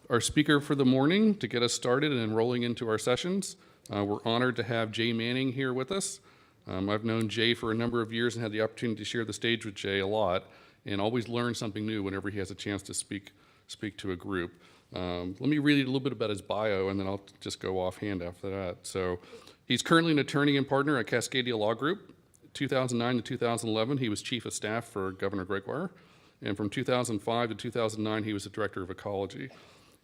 Our speaker for the morning to get us started and enrolling into our sessions. We're honored to have Jay Manning here with us. I've known Jay for a number of years and had the opportunity to share the stage with Jay a lot and always learn something new whenever he has a chance to speak to a group. Let me read a little bit about his bio and then I'll just go offhand after that. So he's currently an attorney and partner at Cascadia Law Group. 2009 to 2011, he was chief of staff for Governor Gregoire. And from 2005 to 2009, he was the director of ecology.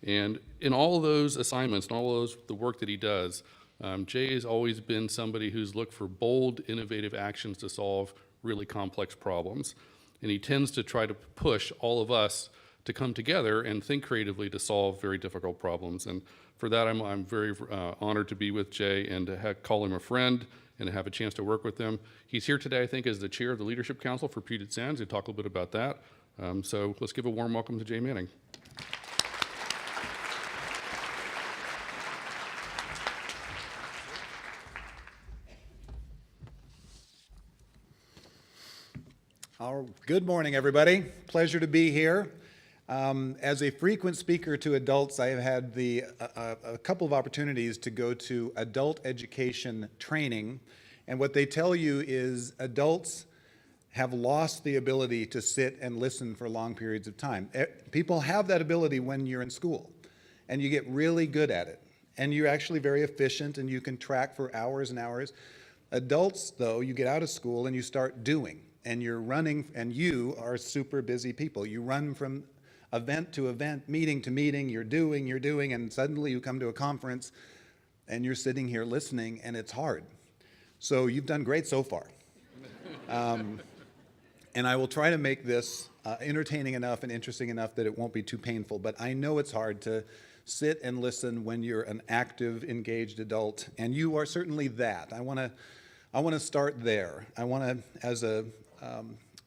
And in all of those assignments and all of the work that he does, Jay has always been somebody who's looked for bold, innovative actions to solve really complex problems. And he tends to try to push all of us to come together and think creatively to solve very difficult problems. And for that, I'm very honored to be with Jay and to call him a friend and to have a chance to work with him. He's here today, I think, as the chair of the Leadership Council for Puget Sound. He'll talk a little bit about that. So let's give a warm welcome to Jay Manning. Good morning, everybody. Pleasure to be here. As a frequent speaker to adults, I have had a couple of opportunities to go to adult education training. And what they tell you is adults have lost the ability to sit and listen for long periods of time. People have that ability when you're in school, and you get really good at it. And you're actually very efficient, and you can track for hours and hours. Adults, though, you get out of school and you start doing. And you're running, and you are super busy people. You run from event to event, meeting to meeting, you're doing, and suddenly you come to a conference and you're sitting here listening, and it's hard. So you've done great so far. And I will try to make this entertaining enough and interesting enough that it won't be too painful, but I know it's hard to sit and listen when you're an active, engaged adult, and you are certainly that. I want to start there. I want to,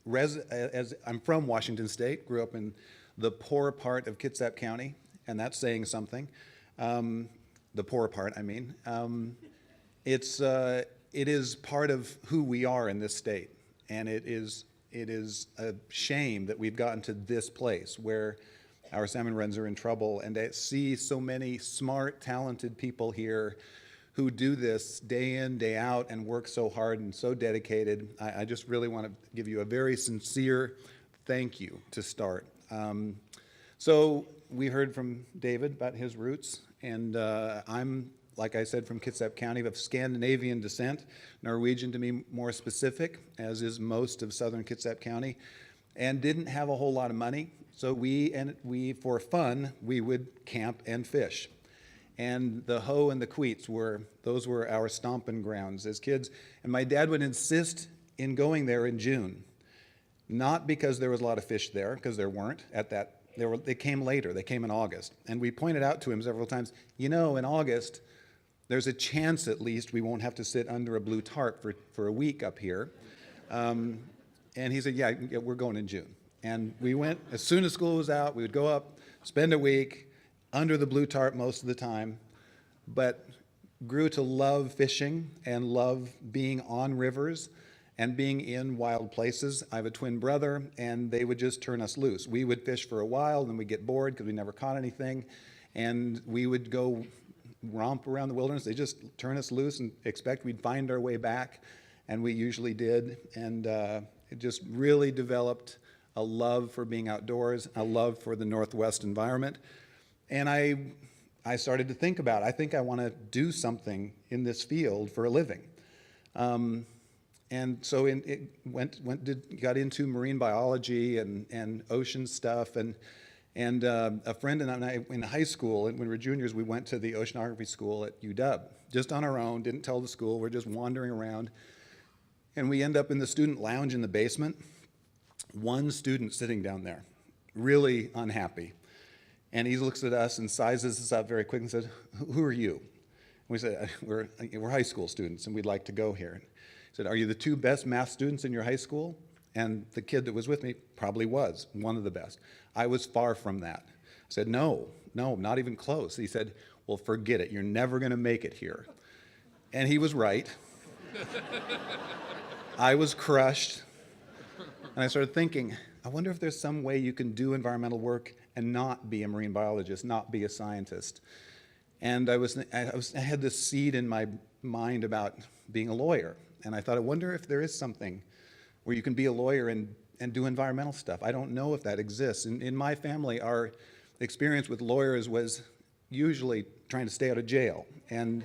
as I'm from Washington State, grew up in the poor part of Kitsap County, and that's saying something. The poor part, I mean. It is part of who we are in this state, and it is a shame that we've gotten to this place where our salmon runs are in trouble, and to see so many smart, talented people here who do this day in, day out, and work so hard and so dedicated. I just really want to give you a very sincere thank you to start. So we heard from David about his roots, and I'm, like I said, from Kitsap County, of Scandinavian descent, Norwegian to be more specific, as is most of southern Kitsap County, and didn't have a whole lot of money. So we for fun, we would camp and fish. And the Ho and the Queets those were our stomping grounds as kids. And my dad would insist in going there in June, not because there was a lot of fish there, because there weren't at that. They came later. They came in August. And we pointed out to him several times, you know, in August, there's a chance at least we won't have to sit under a blue tarp for a week up here. And he said, yeah, we're going in June. And we went, as soon as school was out, we would go up, spend a week under the blue tarp most of the time, but grew to love fishing and love being on rivers and being in wild places. I have a twin brother, and they would just turn us loose. We would fish for a while, then we'd get bored because we never caught anything, and we would go romp around the wilderness. They just turn us loose and expect we'd find our way back, and we usually did. And it just really developed a love for being outdoors, a love for the Northwest environment. And I started to think about, I think I want to do something in this field for a living. And so got into marine biology and ocean stuff. And a friend and I, in high school, and when we were juniors, we went to the oceanography school at UW, just on our own, didn't tell the school, we're just wandering around. And we end up in the student lounge in the basement. One student sitting down there, really unhappy. And he looks at us and sizes us up very quick and says, who are you? And we said, we're high school students and we'd like to go here. He said, are you the two best math students in your high school? And the kid that was with me probably was one of the best. I was far from that. I said, no, not even close. He said, well, forget it. You're never going to make it here. And he was right. I was crushed. And I started thinking, I wonder if there's some way you can do environmental work and not be a marine biologist, not be a scientist. And I had this seed in my mind about being a lawyer. And I thought, I wonder if there is something where you can be a lawyer and do environmental stuff. I don't know if that exists. In my family, our experience with lawyers was usually trying to stay out of jail. And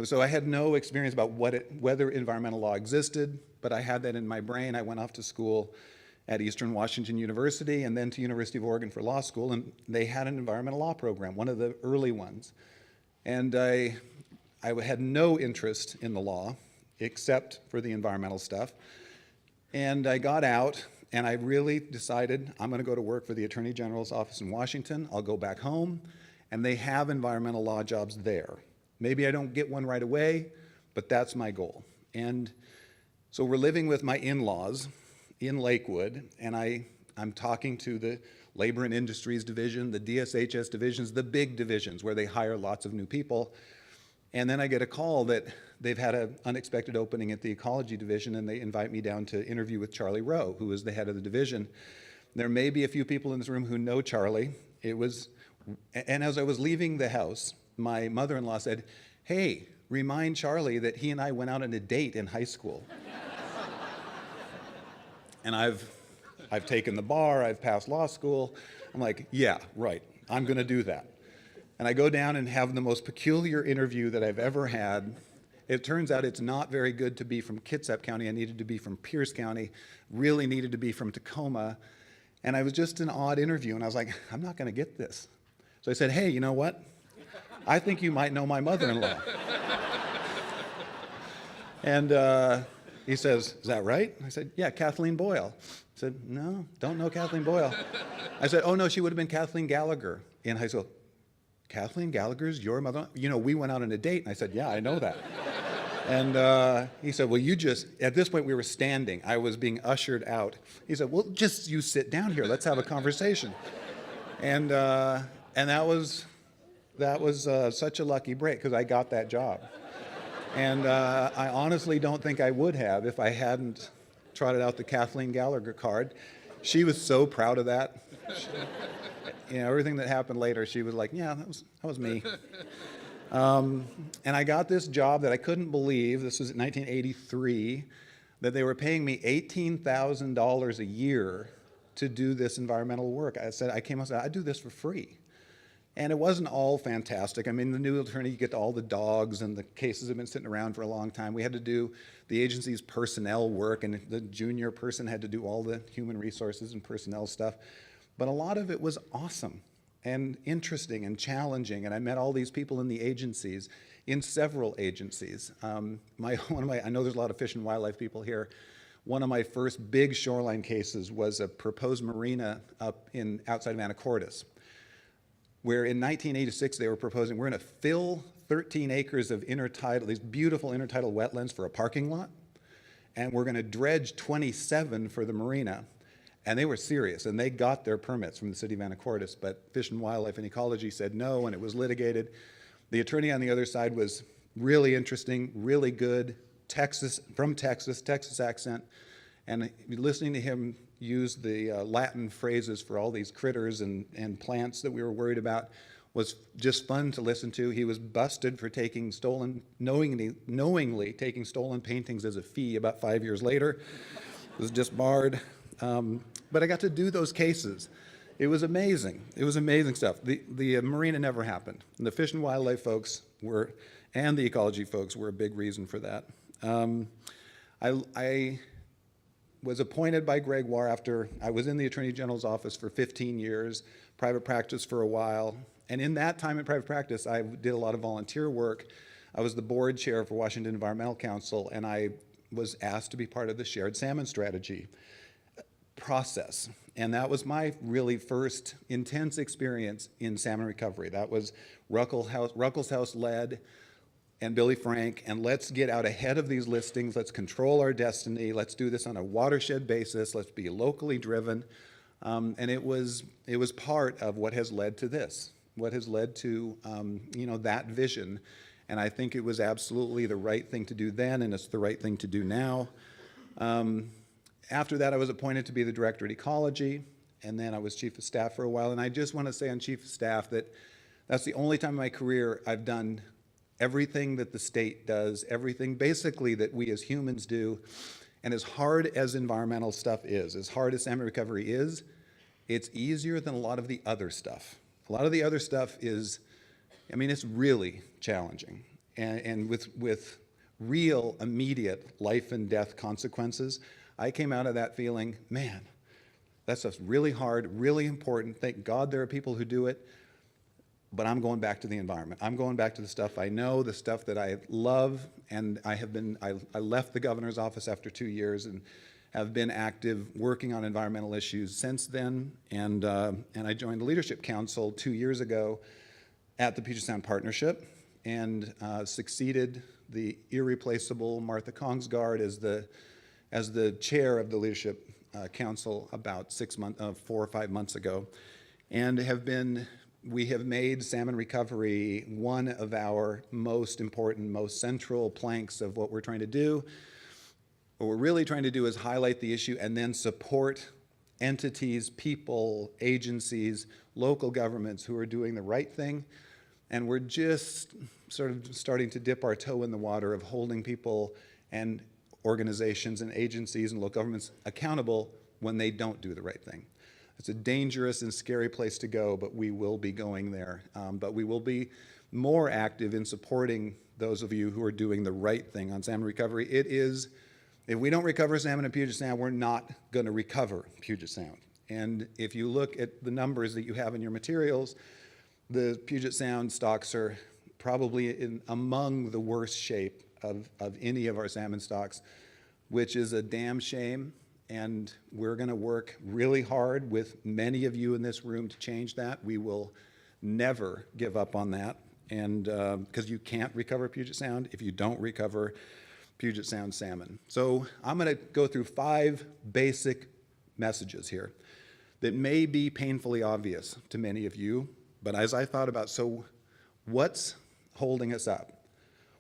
so I had no experience about whether environmental law existed, but I had that in my brain. I went off to school at Eastern Washington University and then to University of Oregon for law school, and they had an environmental law program, one of the early ones. And I had no interest in the law except for the environmental stuff. And I got out, and I really decided I'm going to go to work for the Attorney General's office in Washington. I'll go back home, and they have environmental law jobs there. Maybe I don't get one right away, but that's my goal. And so we're living with my in-laws in Lakewood, and I'm talking to the Labor and Industries Division, the DSHS divisions, the big divisions where they hire lots of new people. And then I get a call that they've had an unexpected opening at the Ecology Division, and they invite me down to interview with Charlie Rowe, who is the head of the division. There may be a few people in this room who know Charlie. And as I was leaving the house, my mother-in-law said, "Hey, remind Charlie that he and I went out on a date in high school." And I've taken the bar, I've passed law school. I'm like, yeah, right, I'm gonna do that. And I go down and have the most peculiar interview that I've ever had. It turns out it's not very good to be from Kitsap County. I needed to be from Pierce County, really needed to be from Tacoma. And it was just an odd interview, and I was like, I'm not gonna get this. So I said, hey, you know what? I think you might know my mother-in-law. And he says, is that right? I said, yeah, Kathleen Boyle. I said, no, don't know Kathleen Boyle. I said, oh no, she would have been Kathleen Gallagher in high school. Kathleen Gallagher's your mother? You know, we went out on a date. And I said, yeah, I know that. And he said, well, at this point we were standing. I was being ushered out. He said, well, just you sit down here. Let's have a conversation. And that was such a lucky break because I got that job. And I honestly don't think I would have if I hadn't trotted out the Kathleen Gallagher card. She was so proud of that. Everything that happened later, she was like, yeah, that was me. And I got this job that I couldn't believe. This was in 1983, that they were paying me $18,000 a year to do this environmental work. I came out and said, I do this for free. And it wasn't all fantastic. I mean, the new attorney, you get all the dogs, and the cases have been sitting around for a long time. We had to do the agency's personnel work, and the junior person had to do all the human resources and personnel stuff. But a lot of it was awesome and interesting and challenging, and I met all these people in the agencies, in several agencies. I know there's a lot of fish and wildlife people here. One of my first big shoreline cases was a proposed marina up outside of Anacortes, where in 1986 they were proposing, we're going to fill 13 acres of these beautiful intertidal wetlands for a parking lot, and we're going to dredge 27 for the marina. And they were serious, and they got their permits from the city of Anacortes, but Fish and Wildlife and Ecology said no, and it was litigated. The attorney on the other side was really interesting, really good, Texas accent, and listening to him use the Latin phrases for all these critters and plants that we were worried about was just fun to listen to. He was busted for knowingly taking stolen paintings as a fee about 5 years later. It was just barred. But I got to do those cases. It was amazing. It was amazing stuff. The marina never happened. And the Fish and Wildlife folks and the ecology folks were a big reason for that. I was appointed by Gregoire after I was in the Attorney General's office for 15 years, private practice for a while. And in that time in private practice, I did a lot of volunteer work. I was the board chair for Washington Environmental Council, and I was asked to be part of the shared salmon strategy process. And that was my really first intense experience in salmon recovery. That was Ruckelshaus led, and Billy Frank, and let's get out ahead of these listings, let's control our destiny, let's do this on a watershed basis, let's be locally driven. And it was part of what has led to this, what has led to that vision. And I think it was absolutely the right thing to do then, and it's the right thing to do now. After that, I was appointed to be the director at ecology, and then I was chief of staff for a while. And I just want to say on chief of staff that that's the only time in my career I've done everything that the state does, everything basically that we as humans do. And as hard as environmental stuff is, as hard as salmon recovery is, it's easier than a lot of the other stuff. A lot of the other stuff is, I mean, it's really challenging. And with real immediate life and death consequences, I came out of that feeling, man, that stuff's really hard, really important. Thank God there are people who do it, but I'm going back to the environment. I'm going back to the stuff I know, the stuff that I love, and I left the governor's office after 2 years and have been active working on environmental issues since then, and I joined the Leadership Council 2 years ago at the Puget Sound Partnership and succeeded the irreplaceable Martha Kongsgaard as the chair of the Leadership Council about 4 or 5 months ago, and we have made salmon recovery one of our most important, most central planks of what we're trying to do. What we're really trying to do is highlight the issue and then support entities, people, agencies, local governments who are doing the right thing. And we're just sort of starting to dip our toe in the water of holding people and organizations and agencies and local governments accountable when they don't do the right thing. It's a dangerous and scary place to go, but we will be going there. But we will be more active in supporting those of you who are doing the right thing on salmon recovery. It is, if we don't recover salmon in Puget Sound, we're not going to recover Puget Sound. And if you look at the numbers that you have in your materials, the Puget Sound stocks are probably among the worst shape of any of our salmon stocks, which is a damn shame. And we're going to work really hard with many of you in this room to change that. We will never give up on that, and because you can't recover Puget Sound if you don't recover Puget Sound salmon. So I'm going to go through 5 basic messages here that may be painfully obvious to many of you, but as I thought about, so what's holding us up?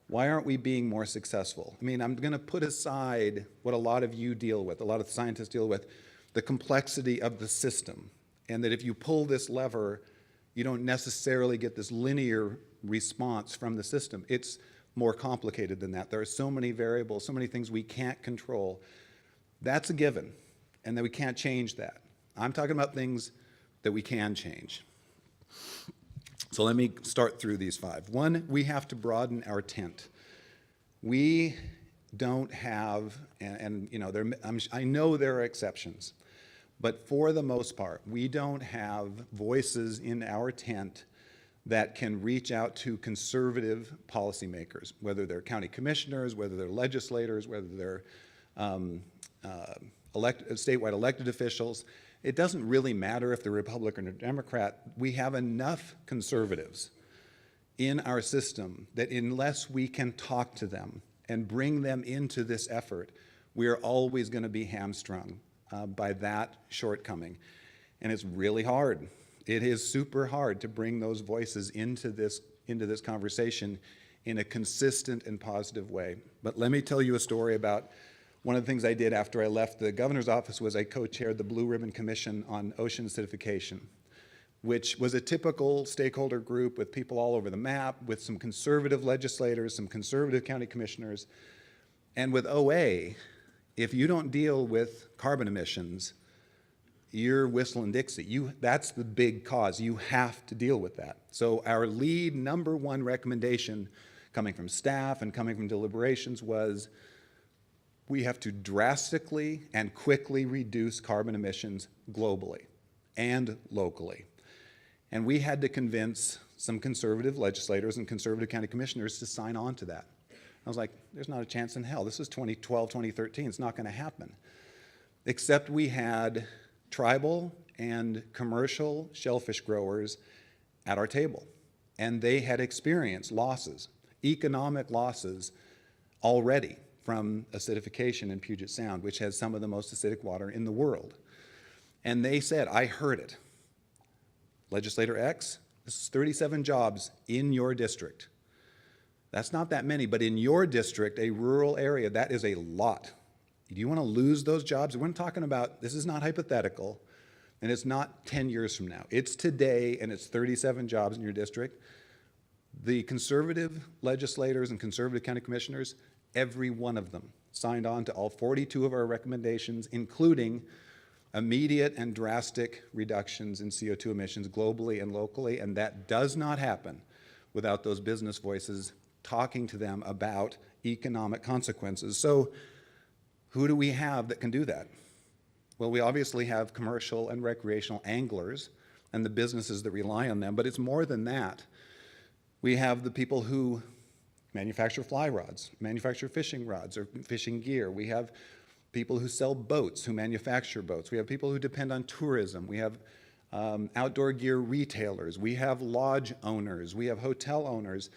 Why aren't we being more successful? I mean, I'm going to put aside what a lot of you deal with, a lot of scientists deal with, the complexity of the system, and that if you pull this lever, you don't necessarily get this linear response from the system. It's more complicated than that. There are so many variables, so many things we can't control. That's a given, and that we can't change that. I'm talking about things that we can change. So let me start through these 5. 1, we have to broaden our tent. We don't have, and you know, I know there are exceptions, but for the most part, we don't have voices in our tent that can reach out to conservative policymakers, whether they're county commissioners, whether they're legislators, whether they're statewide elected officials. It doesn't really matter if they're Republican or Democrat. We have enough conservatives in our system that unless we can talk to them and bring them into this effort, we are always going to be hamstrung by that shortcoming. And it's really hard. It is super hard to bring those voices into this conversation in a consistent and positive way. But let me tell you a story about one of the things I did after I left the governor's office was I co-chaired the Blue Ribbon Commission on Ocean Acidification, which was a typical stakeholder group with people all over the map, with some conservative legislators, some conservative county commissioners. And with OA, if you don't deal with carbon emissions, you're whistling Dixie. That's the big cause. You have to deal with that. So our lead number 1 recommendation coming from staff and coming from deliberations was we have to drastically and quickly reduce carbon emissions globally and locally. And we had to convince some conservative legislators and conservative county commissioners to sign on to that. I was like, there's not a chance in hell. This is 2012, 2013. It's not going to happen. Except we had tribal and commercial shellfish growers at our table. And they had experienced losses, economic losses already from acidification in Puget Sound, which has some of the most acidic water in the world. And they said, I heard it. Legislator X, this is 37 jobs in your district. That's not that many, but in your district, a rural area, that is a lot. Do you want to lose those jobs? We're talking about, this is not hypothetical, and it's not 10 years from now. It's today, and it's 37 jobs in your district. The conservative legislators and conservative county commissioners, every one of them signed on to all 42 of our recommendations, including immediate and drastic reductions in CO2 emissions globally and locally, and that does not happen without those business voices talking to them about economic consequences. So who do we have that can do that? Well, we obviously have commercial and recreational anglers and the businesses that rely on them, but it's more than that. We have the people who manufacture fly rods, manufacture fishing rods or fishing gear. We have people who sell boats, who manufacture boats. We have people who depend on tourism. We have outdoor gear retailers. We have lodge owners. We have hotel owners.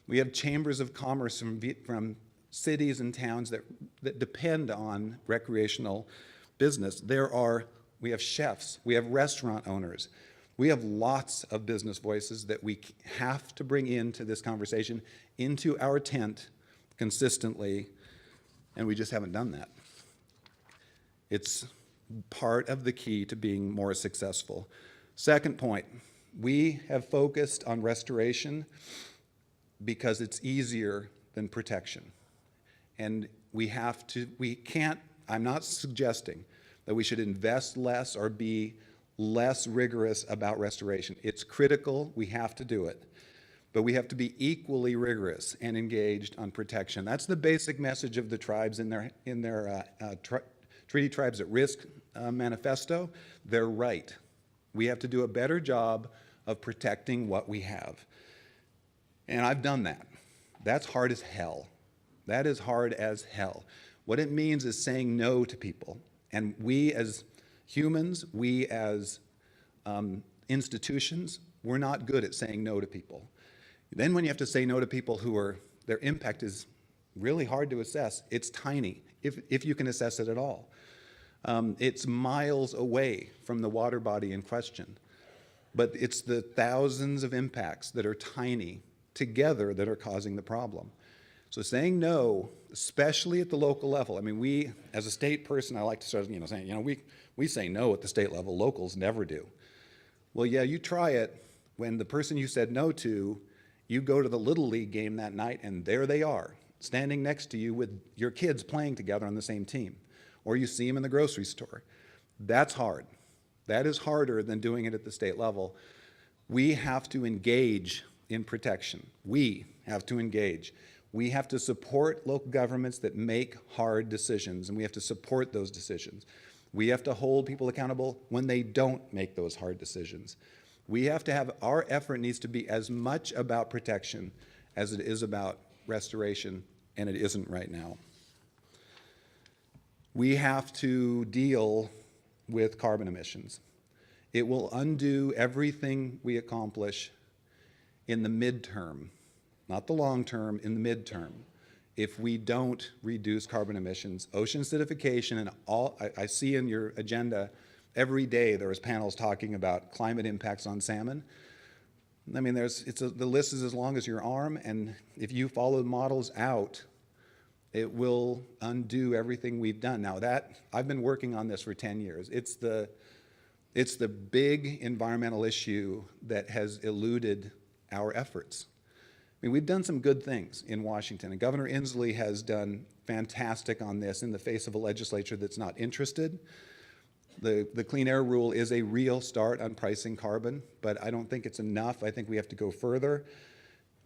We have chambers of commerce from cities and towns that depend on recreational business. We have chefs. We have restaurant owners. We have lots of business voices that we have to bring into this conversation, into our tent consistently, and we just haven't done that. It's part of the key to being more successful. Second point, we have focused on restoration because it's easier than protection. And I'm not suggesting that we should invest less or be less rigorous about restoration. It's critical, we have to do it. But we have to be equally rigorous and engaged on protection. That's the basic message of the tribes in their Treaty Tribes at Risk manifesto. They're right. We have to do a better job of protecting what we have. And I've done that. That's hard as hell. That is hard as hell. What it means is saying no to people. And we as humans, we as institutions, we're not good at saying no to people. Then when you have to say no to people their impact is really hard to assess, it's tiny, if you can assess it at all. It's miles away from the water body in question. But it's the thousands of impacts that are tiny together that are causing the problem. So saying no, especially at the local level, I mean, we, as a state person, I like to start, saying, we say no at the state level, locals never do. Well, yeah, you try it when the person you said no to, you go to the Little League game that night and there they are, standing next to you with your kids playing together on the same team. Or you see them in the grocery store. That's hard. That is harder than doing it at the state level. We have to engage in protection. We have to engage. We have to support local governments that make hard decisions, and we have to support those decisions. We have to hold people accountable when they don't make those hard decisions. We have to have, our effort needs to be as much about protection as it is about restoration, and it isn't right now. We have to deal with carbon emissions. It will undo everything we accomplish in the midterm, not the long term, in the midterm, if we don't reduce carbon emissions. Ocean acidification, and all I see in your agenda every day there is panels talking about climate impacts on salmon. I mean, the list is as long as your arm, and if you follow the models out, it will undo everything we've done. Now I've been working on this for 10 years. It's the big environmental issue that has eluded our efforts. I mean, we've done some good things in Washington, and Governor Inslee has done fantastic on this in the face of a legislature that's not interested. The Clean Air Rule is a real start on pricing carbon, but I don't think it's enough. I think we have to go further.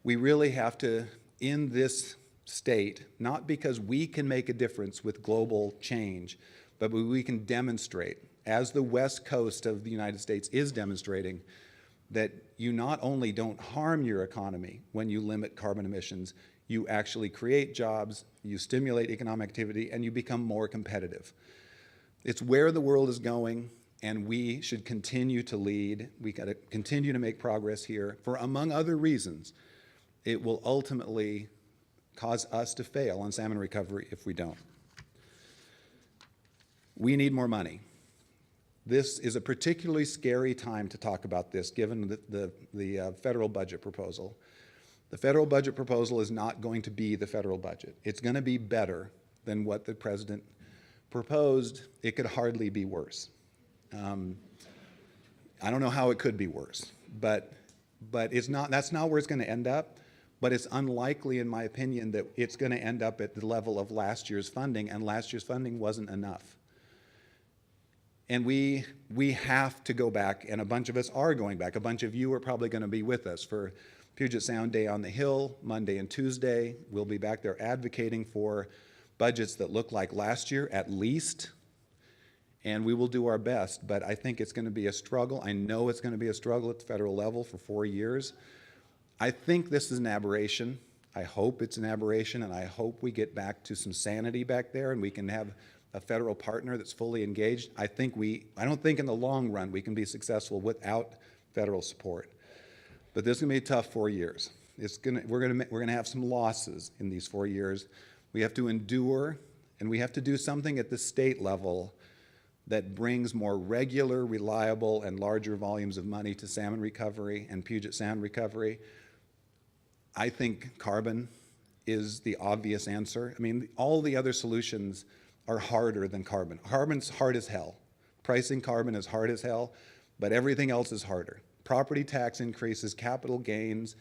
We really have to, in this state, not because we can make a difference with global change, but we can demonstrate, as the West Coast of the United States is demonstrating, that you not only don't harm your economy when you limit carbon emissions, you actually create jobs, you stimulate economic activity, and you become more competitive. It's where the world is going, and we should continue to lead. We got to continue to make progress here for, among other reasons, it will ultimately cause us to fail on salmon recovery if we don't. We need more money. This is a particularly scary time to talk about this, given the federal budget proposal. The federal budget proposal is not going to be the federal budget. It's going to be better than what the president Proposed, it could hardly be worse. I don't know how it could be worse, but it's not, that's not where it's going to end up. But it's unlikely, in my opinion, that it's going to end up at the level of last year's funding, and last year's funding wasn't enough. And we have to go back, and a bunch of us are going back. A bunch of you are probably going to be with us for Puget Sound Day on the Hill, Monday and Tuesday. We'll be back there advocating for budgets that look like last year, at least. And we will do our best, but I think it's going to be a struggle. I know it's going to be a struggle at the federal level for 4 years. I think this is an aberration. I hope it's an aberration, and I hope we get back to some sanity back there and we can have a federal partner that's fully engaged. I don't think in the long run we can be successful without federal support. But this is going to be a tough 4 years. We're going to have some losses in these 4 years. We have to endure, and we have to do something at the state level that brings more regular, reliable, and larger volumes of money to salmon recovery and Puget Sound recovery. I think carbon is the obvious answer. I mean, all the other solutions are harder than carbon. Carbon's hard as hell. Pricing carbon is hard as hell, but everything else is harder. Property tax increases, capital gains,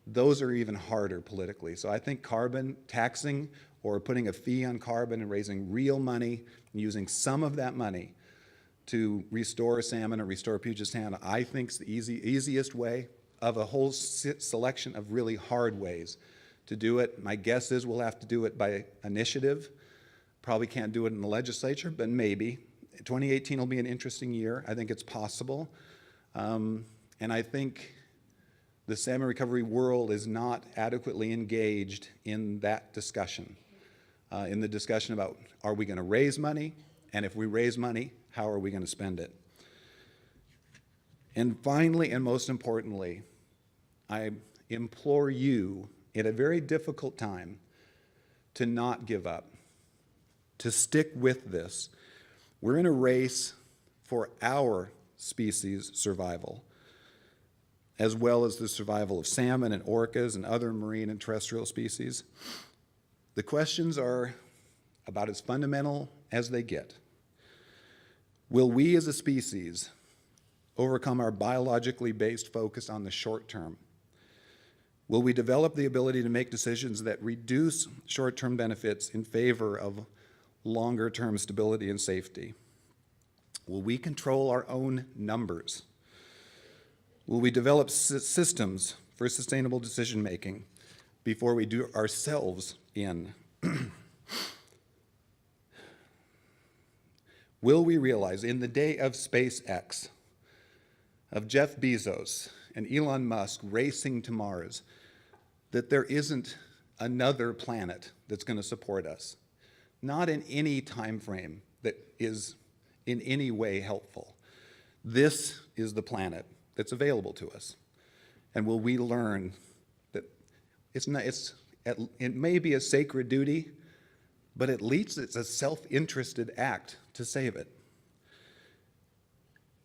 those are even harder politically. So I think carbon taxing or putting a fee on carbon and raising real money and using some of that money to restore salmon or restore Puget Sound, I think is the easiest way of a whole selection of really hard ways to do it. My guess is we'll have to do it by initiative. Probably can't do it in the legislature, but maybe. 2018 will be an interesting year. I think it's possible. And I think the salmon recovery world is not adequately engaged in that discussion, in the discussion about, are we going to raise money? And if we raise money, how are we going to spend it? And finally, and most importantly, I implore you at a very difficult time to not give up, to stick with this. We're in a race for our species' survival, as well as the survival of salmon and orcas and other marine and terrestrial species. The questions are about as fundamental as they get. Will we as a species overcome our biologically based focus on the short term? Will we develop the ability to make decisions that reduce short-term benefits in favor of longer-term stability and safety? Will we control our own numbers? Will we develop systems for sustainable decision-making before we do ourselves in? Will we realize in the day of SpaceX, of Jeff Bezos and Elon Musk racing to Mars, that there isn't another planet that's going to support us? Not in any time frame that is in any way helpful. This is the planet that's available to us. And will we learn that it may be a sacred duty, but at least it's a self-interested act to save it?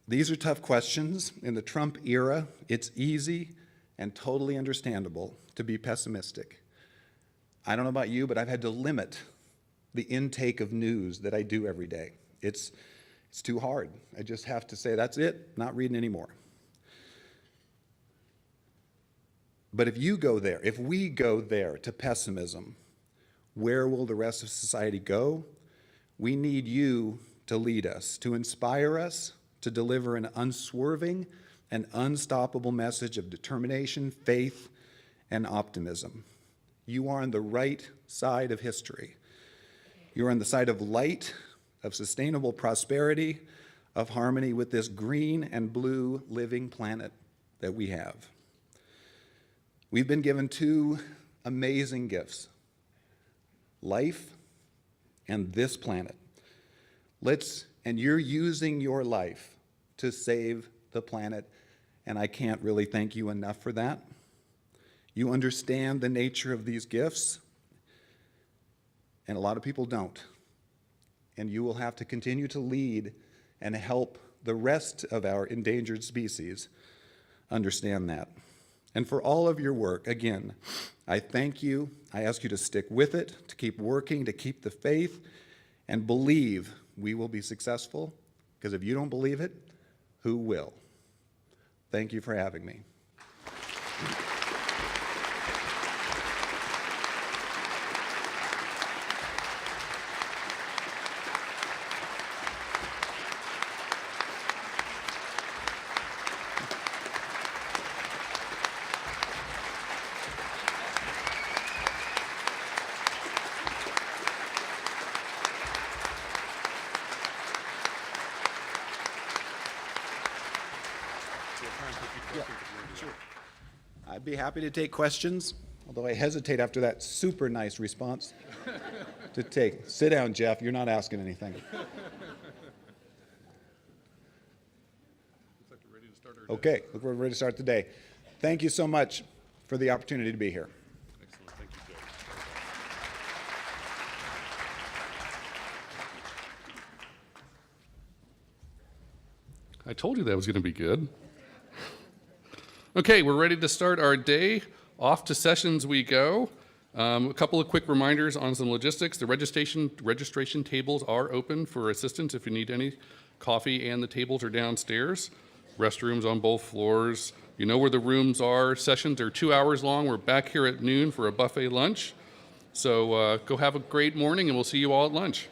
These are tough questions. In the Trump era, it's easy and totally understandable to be pessimistic. I don't know about you, but I've had to limit the intake of news that I do every day. It's too hard. I just have to say, that's it, not reading anymore. But if you go there, if we go there to pessimism, where will the rest of society go? We need you to lead us, to inspire us, to deliver an unswerving and unstoppable message of determination, faith, and optimism. You are on the right side of history. You're on the side of light, of sustainable prosperity, of harmony with this green and blue living planet that we have. We've been given two amazing gifts: life and this planet. And you're using your life to save the planet, and I can't really thank you enough for that. You understand the nature of these gifts, and a lot of people don't. And you will have to continue to lead and help the rest of our endangered species understand that. And for all of your work, again, I thank you. I ask you to stick with it, to keep working, to keep the faith, and believe we will be successful, because if you don't believe it, who will? Thank you for having me. I'd be happy to take questions, although I hesitate after that super nice response to take. Sit down, Jeff. You're not asking anything. Okay, look, we're ready to start the day. Thank you so much for the opportunity to be here. Excellent. Thank you, Jay. I told you that was going to be good. Okay, we're ready to start our day. Off to sessions we go. A couple of quick reminders on some logistics. The registration tables are open for assistance if you need any. Coffee and the tables are downstairs. Restrooms on both floors. You know where the rooms are. Sessions are 2 hours long. We're back here at noon for a buffet lunch. So go have a great morning, and we'll see you all at lunch.